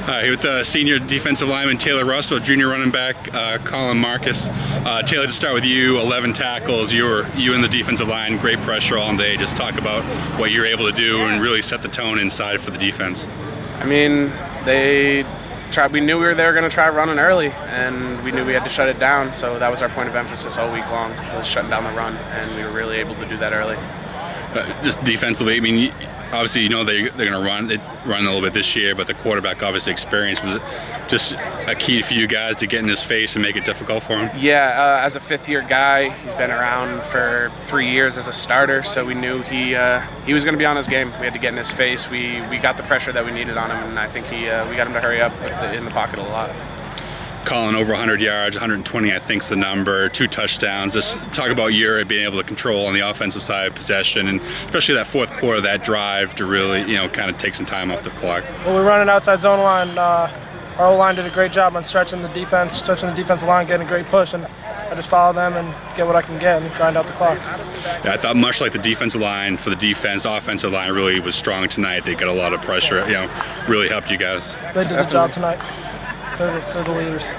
Here with senior defensive lineman Taylor Russell, junior running back Colin Markus. Taylor, to start with you, 11 tackles. You and the defensive line, great pressure all day. Just talk about what you're able to do and really set the tone inside for the defense. I mean, we knew they were going to try running early, and we knew we had to shut it down. So that was our point of emphasis all week long, was shutting down the run, and we were really able to do that early. Just defensively, I mean, obviously you know they're going to run a little bit this year, but the quarterback obviously experience was just a key for you guys to get in his face and make it difficult for him. Yeah, as a fifth-year guy, he's been around for 3 years as a starter, so we knew he was going to be on his game. We had to get in his face. We got the pressure that we needed on him, and I think we got him to hurry up in the pocket a lot. Colin, over 100 yards, 120 I think is the number, 2 touchdowns. Just talk about your being able to control on the offensive side of possession, and especially that fourth quarter, that drive to really, kind of take some time off the clock. Well, we're running outside zone line. Our O-line did a great job on stretching the defensive line, getting a great push, and I just follow them and get what I can get and grind out the clock. Yeah, I thought much like the defensive line for the defense, offensive line really was strong tonight. They got a lot of pressure, really helped you guys. They did the job tonight. They're the leaders.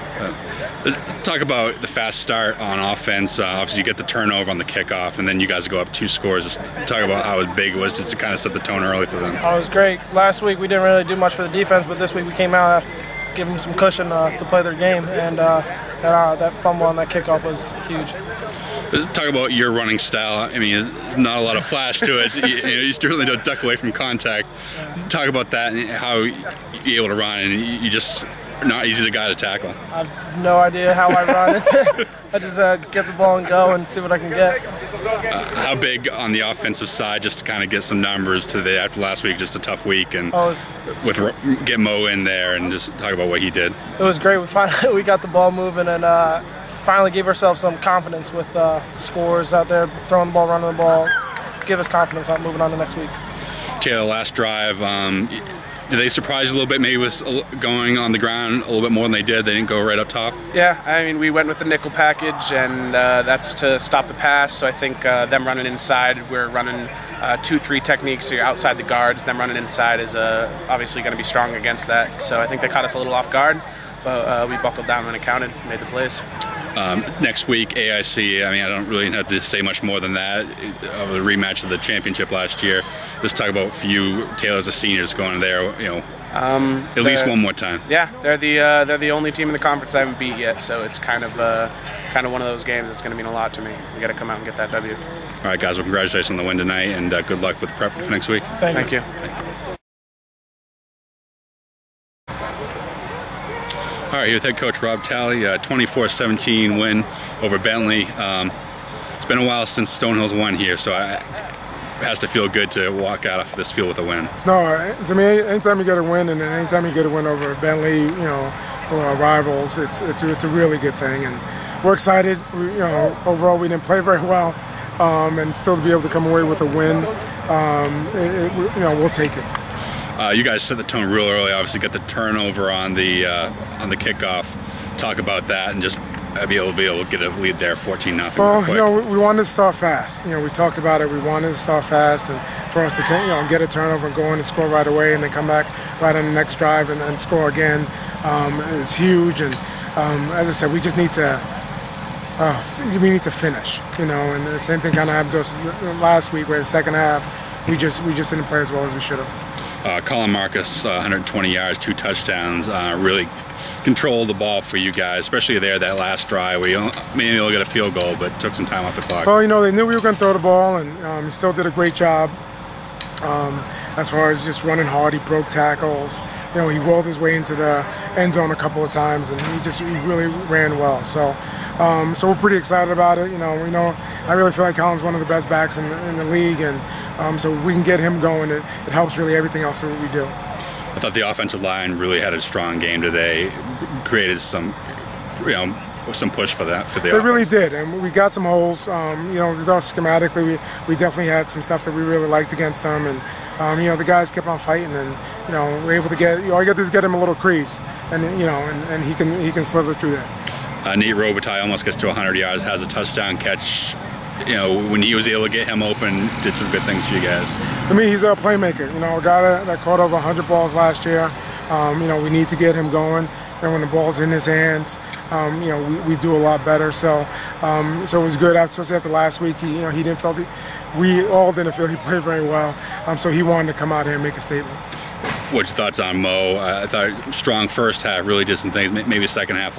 Let's talk about the fast start on offense. Obviously, you get the turnover on the kickoff, and then you guys go up 2 scores. Just talk about how big it was to kind of set the tone early for them. Oh, it was great. Last week we didn't really do much for the defense, but this week we came out, give them some cushion to play their game, and that fumble on that kickoff was huge. Let's talk about your running style. I mean, there's not a lot of flash to it. You certainly don't duck away from contact. Talk about that and how you're able to run, and you just not easy to guy to tackle. I have no idea how I run. I just get the ball and go and see what I can get. How big on the offensive side, just to kind of get some numbers today after last week, just a tough week, and get Mo in there and just talk about what he did. It was great. We got the ball moving and finally gave ourselves some confidence with the scores out there, throwing the ball, running the ball. Give us confidence on moving on to next week. Taylor, last drive, did they surprise you a little bit, maybe with going on the ground a little bit more than they did? They didn't go right up top? Yeah, I mean, we went with the nickel package, and that's to stop the pass. So I think them running inside, we're running 2-3 techniques, so you're outside the guards. Them running inside is obviously going to be strong against that. So I think they caught us a little off guard, but we buckled down when it counted, made the plays. Next week, AIC, I mean, I don't really have to say much more than that. Of the rematch of the championship last year. Just talk about for you, Taylor, as a senior, just going there, at least one more time. Yeah, they're the only team in the conference I haven't beat yet, so it's kind of one of those games that's going to mean a lot to me. We got to come out and get that W. All right, guys. Well, congratulations on the win tonight, and good luck with prep for next week. Thank you. All right, here with head coach Robert Talley, 24-17 win over Bentley. It's been a while since Stonehill's won here, so it has to feel good to walk out of this field with a win. No, to me, anytime you get a win, and anytime you get a win over Bentley, or our rivals, it's a really good thing, and we're excited. Overall we didn't play very well, and still to be able to come away with a win, we'll take it. You guys set the tone real early. Obviously, got the turnover on the kickoff. Talk about that and just be able to get a lead there, 14-0. Well, we wanted to start fast. We talked about it. We wanted to start fast, and for us to get a turnover and go in and score right away, and then come back right on the next drive and score again is huge. And as I said, we just need to. We need to finish. And the same thing kind of happened to us last week, where in the second half we just didn't play as well as we should have. Colin Markus, 120 yards, 2 touchdowns, really controlled the ball for you guys, especially there that last drive where you maybe only got a field goal, but took some time off the clock. Well, they knew we were going to throw the ball, and he still did a great job as far as just running hard. He broke tackles. He rolled his way into the end zone a couple of times, and he really ran well. So we're pretty excited about it. I really feel like Colin's one of the best backs in the league, and so we can get him going. It helps really everything else that we do. I thought the offensive line really had a strong game today. Created some push for that. They really did, and we got some holes. Schematically, we definitely had some stuff that we really liked against them, and the guys kept on fighting, and we're able to get. All you got to do is get him a little crease, and and he can slither through that. Nate Robert Talley almost gets to 100 yards, has a touchdown catch. When he was able to get him open, did some good things for you guys. I mean, he's a playmaker. A guy that caught over 100 balls last year. We need to get him going, and when the ball's in his hands, we do a lot better. So it was good. Especially after last week, he didn't feel we all didn't feel he played very well. So he wanted to come out here and make a statement. What's your thoughts on Mo? I thought strong first half, really did some things. Maybe second half,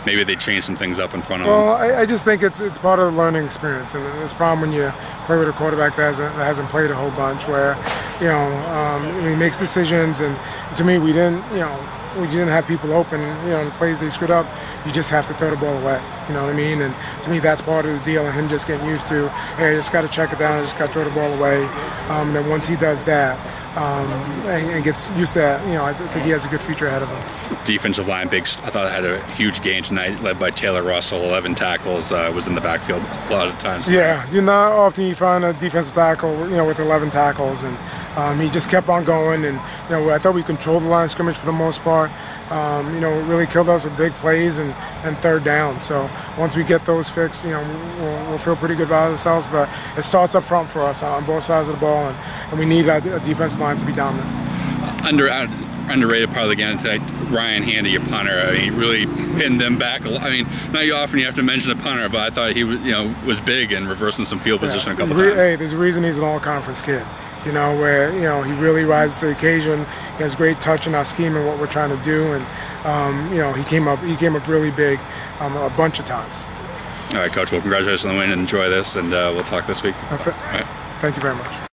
maybe they changed some things up in front of him. Well, I just think it's part of the learning experience, and it's a problem when you play with a quarterback that hasn't played a whole bunch, where he makes decisions, and to me, we didn't have people open, the plays they screwed up, you just have to throw the ball away, you know what I mean? And to me, that's part of the deal, and him just getting used to, hey, I just got to check it down, I just got to throw the ball away. And then once he does that, and gets used to that, I think he has a good future ahead of him. Defensive line, I thought had a huge game tonight, led by Taylor Russell, 11 tackles, was in the backfield a lot of times. Yeah, not often you find a defensive tackle, with 11 tackles, and he just kept on going, and I thought we controlled the line of scrimmage for the most part. Really killed us with big plays and third down. So once we get those fixed, we'll feel pretty good about ourselves. But it starts up front for us on both sides of the ball, and we need a defensive line to be dominant. Underrated part of the game tonight, Ryan Handy, your punter. I mean, he really pinned them back. I mean, not often you have to mention a punter, but I thought he was big and reversing some field position a couple times. Hey, there's a reason he's an all-conference kid. Where he really rises to the occasion. He has great touch in our scheme and what we're trying to do, and he came up really big a bunch of times. All right, Coach. Well, congratulations on the win, and enjoy this, and we'll talk this week. Thank you very much.